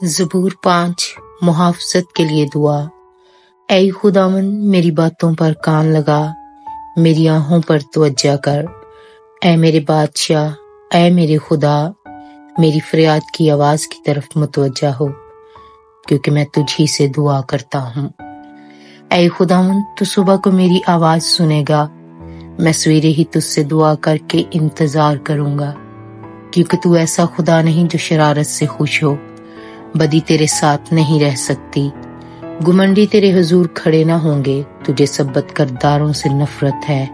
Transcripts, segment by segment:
ज़बूर 5 मुहाफ़ज़त के लिए दुआ। ऐ खुदावंद मेरी बातों पर कान लगा, मेरी आहों पर तवज्जो कर। ऐ मेरे बादशाह, ऐ मेरे खुदा, मेरी फरियाद की आवाज़ की तरफ मुतवज्जा हो, क्योंकि मैं तुझी से दुआ करता हूँ। ऐ खुदावंद तू सुबह को मेरी आवाज़ सुनेगा, मैं सवेरे ही तुझसे दुआ करके इंतज़ार करूँगा, क्योंकि तू ऐसा खुदा नहीं जो शरारत से खुश हो, बदी तेरे साथ नहीं रह सकती। गुमंडी तेरे हुजूर खड़े ना होंगे, तुझे सब्बत करदारों से नफरत है।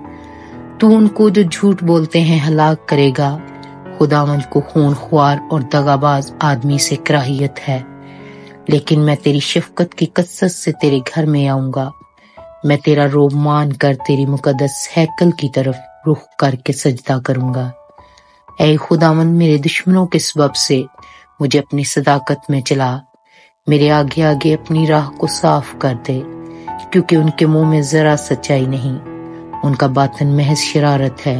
तू उनको जो झूठ बोलते हैं हलाक करेगा। खुदावंद को खूनख्वार और दगाबाज आदमी से कराहियत है, लेकिन मैं तेरी शफकत की कसरत से तेरे घर में आऊंगा। मैं तेरा रोब मान कर तेरी मुकद्दस हैकल की तरफ रुख करके सजदा करूंगा। ऐ खुदावंद मेरे दुश्मनों के सबब से मुझे अपनी सदाकत में चला, मेरे आगे आगे अपनी राह को साफ कर दे, क्योंकि उनके मुंह में जरा सच्चाई नहीं, उनका बातन महज शरारत है,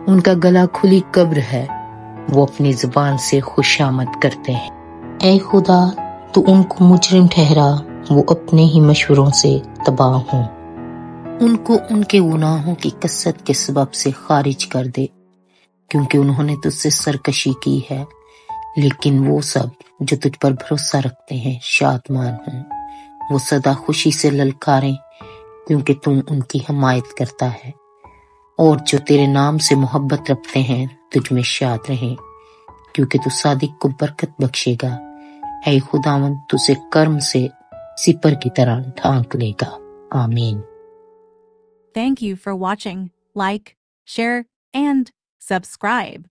उनका गला खुली कब्र है, वो अपनी जुबान से खुशामद करते हैं। ऐ खुदा तू उनको मुजरिम ठहरा, वो अपने ही मशवरों से तबाह हों। उनको उनके गुनाहों की कसरत के सबब से खारिज कर दे, क्योंकि उन्होंने तुझसे सरकशी की है। लेकिन वो सब जो तुझ पर भरोसा रखते हैं शादमान हों, वो सदा खुशी से ललकारें, क्योंकि तुम उनकी हिमायत करता है। और जो तेरे नाम से मोहब्बत रखते हैं तुझ में शाद रहें, क्योंकि तू सादिक को बरकत बख्शेगा। ऐ खुदावंद तुझे कर्म से सिपर की तरह ढांक लेगा। आमीन। Thank you for watching. Like, share, and subscribe.